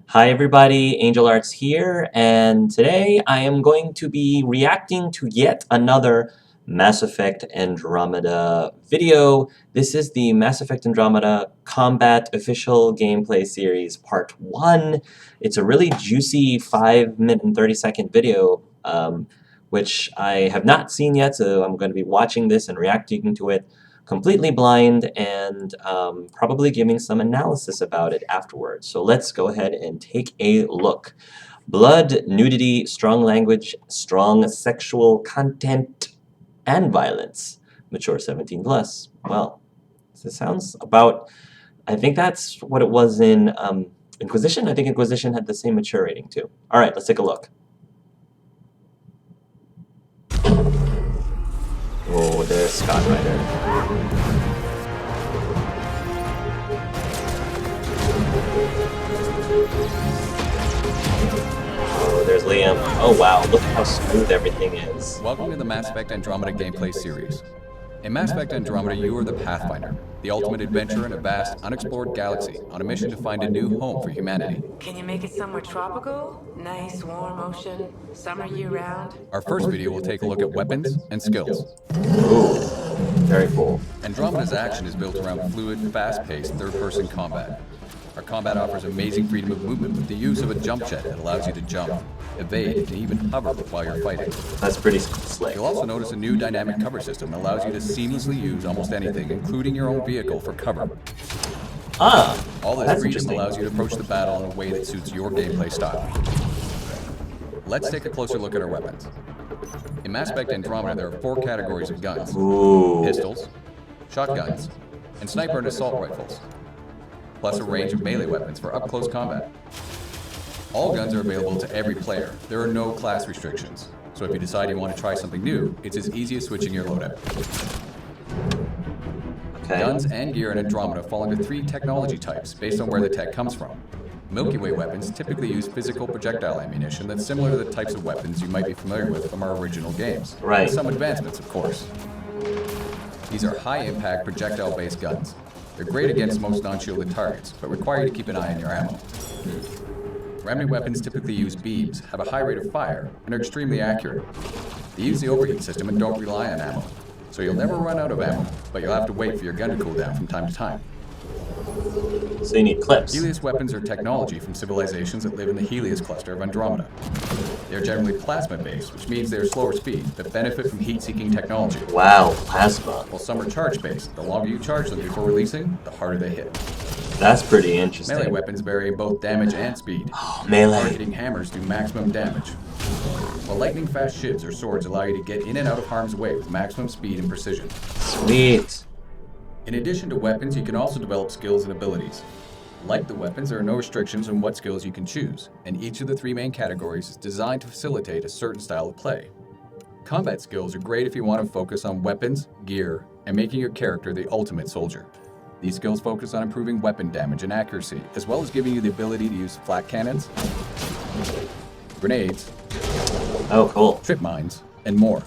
Hi everybody, Angel Arts here, and today I am going to be reacting to yet another Mass Effect Andromeda video. This is the Mass Effect Andromeda Combat Official Gameplay Series Part 1. It's a really juicy 5-minute and 30-second video, which I have not seen yet, so I'm going to be watching this and reacting to it completely blind and probably giving some analysis about it afterwards. So let's go ahead and take a look. Blood, nudity, strong language, strong sexual content, and violence. Mature 17 plus. Well, this sounds about, I think that's what it was in Inquisition. I think Inquisition had the same mature rating too. All right, let's take a look. Oh, there's Scott Ryder. Oh, there's Liam. Oh wow, look at how smooth everything is. Welcome to the Mass Effect Andromeda gameplay series. In Mass Effect Andromeda, you are the Pathfinder, the ultimate adventurer in a vast, unexplored galaxy on a mission to find a new home for humanity. Can you make it somewhere tropical? Nice, warm ocean, summer year-round? Our first video will take a look at weapons and skills. Ooh, very cool. Andromeda's action is built around fluid, fast-paced, third-person combat. Our combat offers amazing freedom of movement with the use of a jump jet that allows you to jump, evade, and even hover while you're fighting. That's pretty slick. You'll also notice a new dynamic cover system that allows you to seamlessly use almost anything, including your own vehicle, for cover. All this freedom allows you to approach the battle in a way that suits your gameplay style. Let's take a closer look at our weapons. In Mass Effect Andromeda, there are 4 categories of guns. Ooh. Pistols, shotguns, and sniper and assault rifles, plus a range of melee weapons for up-close combat. All guns are available to every player. There are no class restrictions, so if you decide you want to try something new, it's as easy as switching your loadout. Okay. Guns and gear in Andromeda fall into 3 technology types based on where the tech comes from. Milky Way weapons typically use physical projectile ammunition that's similar to the types of weapons you might be familiar with from our original games. Right. With some advancements, of course. These are high-impact projectile-based guns. They're great against most non-shielded targets, but require you to keep an eye on your ammo. Remnant weapons typically use beams, have a high rate of fire, and are extremely accurate. They use the overheat system and don't rely on ammo, so you'll never run out of ammo, but you'll have to wait for your gun to cool down from time to time. So you need clips. Helios weapons are technology from civilizations that live in the Helios cluster of Andromeda. They are generally plasma-based, which means they are slower speed, but benefit from heat-seeking technology. Wow, plasma. While some are charge-based, the longer you charge them before releasing, the harder they hit. That's pretty interesting. Melee weapons vary in both damage and speed. Oh, melee. Hard-hitting hammers do maximum damage, while lightning-fast shivs or swords allow you to get in and out of harm's way with maximum speed and precision. Sweet. In addition to weapons, you can also develop skills and abilities. Like the weapons, there are no restrictions on what skills you can choose, and each of the 3 main categories is designed to facilitate a certain style of play. Combat skills are great if you want to focus on weapons, gear, and making your character the ultimate soldier. These skills focus on improving weapon damage and accuracy, as well as giving you the ability to use flat cannons, grenades, Oh, cool. trip mines, and more.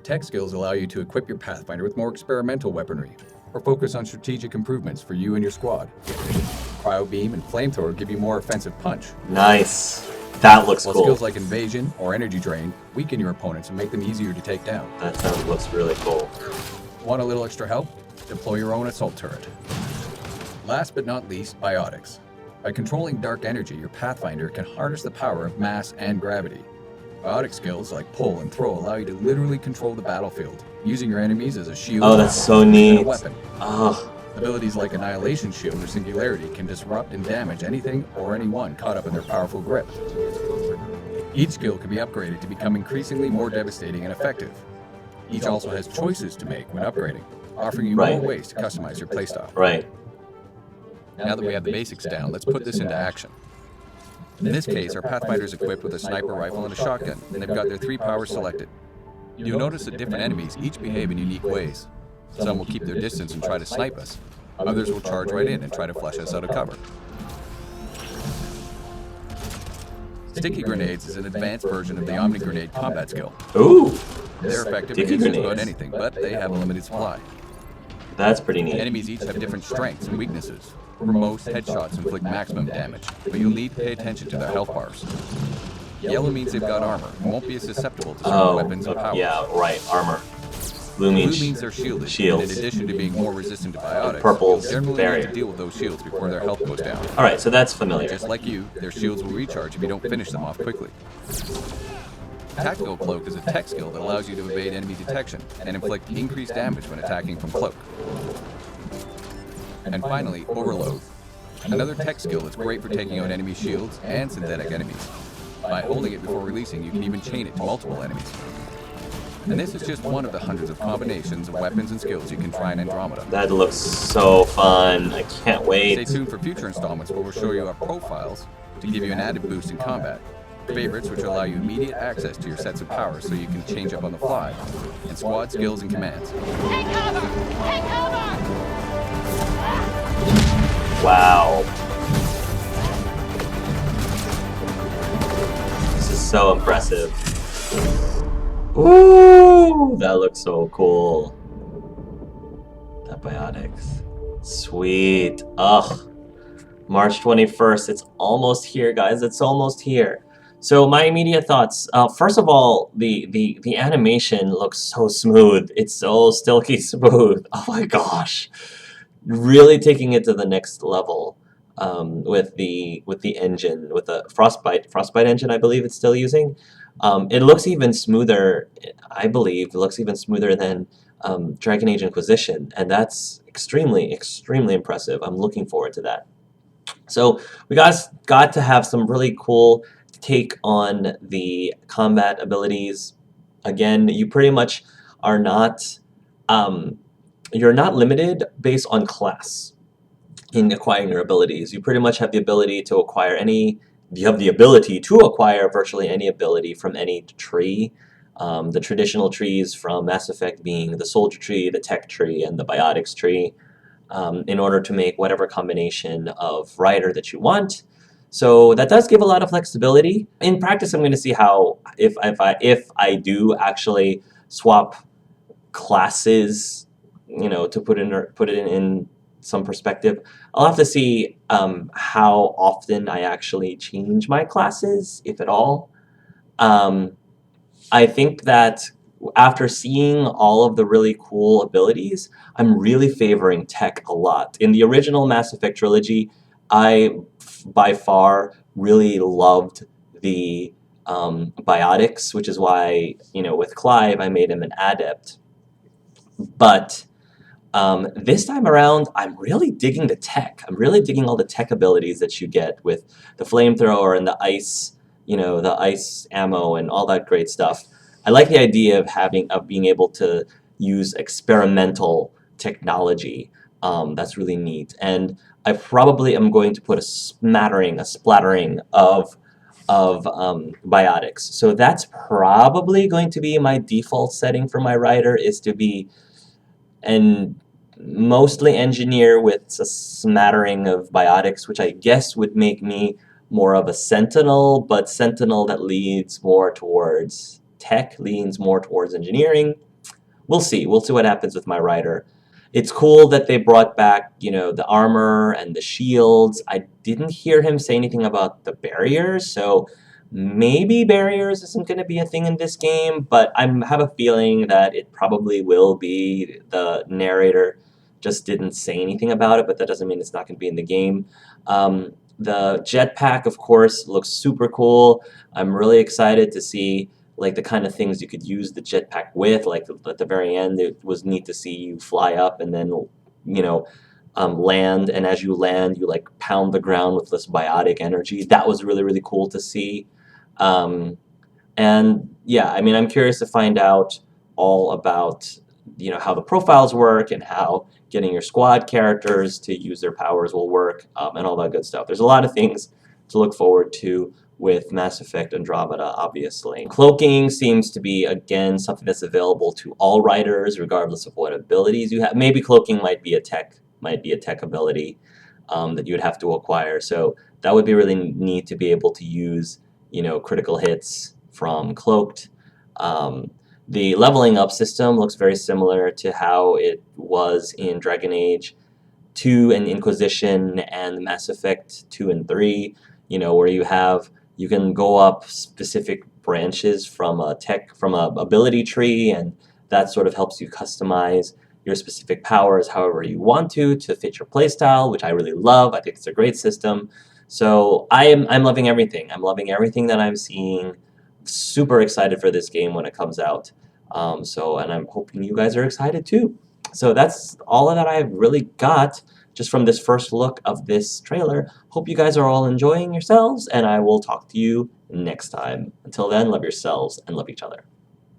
Tech skills allow you to equip your Pathfinder with more experimental weaponry, or focus on strategic improvements for you and your squad. Cryo beam and flamethrower give you more offensive punch, Nice. That looks while cool. skills like invasion or energy drain weaken your opponents and make them easier to take down. That looks really cool. Want a little extra help? Deploy your own assault turret. Last but not least, biotics. By controlling dark energy, your Pathfinder can harness the power of mass and gravity. Biotic skills like pull and throw allow you to literally control the battlefield, using your enemies as a shield Oh, that's so and neat. a weapon. Oh, Abilities like Annihilation Shield or Singularity can disrupt and damage anything or anyone caught up in their powerful grip. Each skill can be upgraded to become increasingly more devastating and effective. Each also has choices to make when upgrading, offering you Right. more ways to customize your playstyle. right. Now that we have the basics down, let's put this into action. In this case, our Pathfinder is equipped with a sniper rifle and a shotgun, and they've got their 3 powers selected. You'll notice that different enemies each behave in unique ways. Some will keep their distance and try to snipe us. Others will charge right in and try to flush us out of cover. Sticky grenades is an advanced version of the Omni Grenade combat skill. Ooh. They're effective Sticky against just about grenades. anything, but they have a limited supply. That's pretty neat. Enemies each have different strengths and weaknesses. For most, headshots inflict maximum damage, but you'll need to pay attention to their health bars. Yellow means they've got armor and won't be as susceptible to certain weapons and powers. Yeah, right, armor. Blue means they're shielded, shields. and in addition to being more resistant to biotics, Purple's you'll generally barrier. need to deal with those shields before their health goes down. Alright, so that's familiar. Just like you, their shields will recharge if you don't finish them off quickly. Tactical Cloak is a tech skill that allows you to evade enemy detection and inflict increased damage when attacking from cloak. And finally, Overload. Another tech skill that's great for taking out enemy shields and synthetic enemies. By holding it before releasing, you can even chain it to multiple enemies. And this is just one of the hundreds of combinations of weapons and skills you can try in Andromeda. That looks so fun. I can't wait. Stay tuned for future installments where we'll show you our profiles to give you an added boost in combat. Favorites, which allow you immediate access to your sets of powers so you can change up on the fly. And squad skills and commands. Take cover! Take cover! Wow. This is so impressive. Ooh, that looks so cool. That biotics. Sweet. Ugh. March 21st. It's almost here, guys. It's almost here. So my immediate thoughts. First of all, the animation looks so smooth. It's so silky smooth. Oh my gosh. Really taking it to the next level with the engine, with the frostbite engine, I believe it's still using. It looks even smoother, I believe, it looks even smoother than Dragon Age Inquisition, and that's extremely, extremely impressive. I'm looking forward to that. So we got to have some really cool take on the combat abilities. Again, you pretty much are not, you're not limited based on class in acquiring your abilities. You pretty much have the ability to acquire virtually any ability from any tree. The traditional trees from Mass Effect being the soldier tree, the tech tree, and the biotics tree, in order to make whatever combination of rider that you want. So that does give a lot of flexibility. In practice, I'm going to see how, if I do actually swap classes, you know, to put it in some perspective. I'll have to see how often I actually change my classes, if at all. I think that after seeing all of the really cool abilities, I'm really favoring tech a lot. In the original Mass Effect trilogy, I, by far, really loved the biotics, which is why, you know, with Clive, I made him an adept. But this time around, I'm really digging the tech. I'm really digging all the tech abilities that you get with the flamethrower and the ice, you know, the ice ammo and all that great stuff. I like the idea of being able to use experimental technology. That's really neat. And I probably am going to put a splattering of biotics. So that's probably going to be my default setting for my rider, is to be mostly engineer with a smattering of biotics, which I guess would make me more of a sentinel, but sentinel that leads more towards tech, leans more towards engineering. We'll see. We'll see what happens with my rider. It's cool that they brought back, you know, the armor and the shields. I didn't hear him say anything about the barriers, so maybe barriers isn't going to be a thing in this game, but I have a feeling that it probably will be. The narrator just didn't say anything about it, but that doesn't mean it's not going to be in the game. The jetpack, of course, looks super cool. I'm really excited to see like the kind of things you could use the jetpack with. Like at the very end, it was neat to see you fly up and then, you know, land, and as you land, you like pound the ground with this biotic energy. That was really, really cool to see. And yeah, I mean, I'm curious to find out all about, you know, how the profiles work and how getting your squad characters to use their powers will work, and all that good stuff. There's a lot of things to look forward to with Mass Effect Andromeda, obviously. Cloaking seems to be, again, something that's available to all riders, regardless of what abilities you have. Maybe cloaking might be a tech ability that you would have to acquire. So that would be really neat to be able to use, you know, critical hits from cloaked. The leveling up system looks very similar to how it was in Dragon Age 2 and Inquisition and Mass Effect 2 and 3, you know, where you can go up specific branches from a ability tree, and that sort of helps you customize your specific powers however you want to fit your playstyle, which I really love. I think it's a great system. So I'm loving everything. I'm loving everything that I'm seeing. Super excited for this game when it comes out. And I'm hoping you guys are excited too. So that's all that I've really got just from this first look of this trailer. Hope you guys are all enjoying yourselves, and I will talk to you next time. Until then, love yourselves and love each other.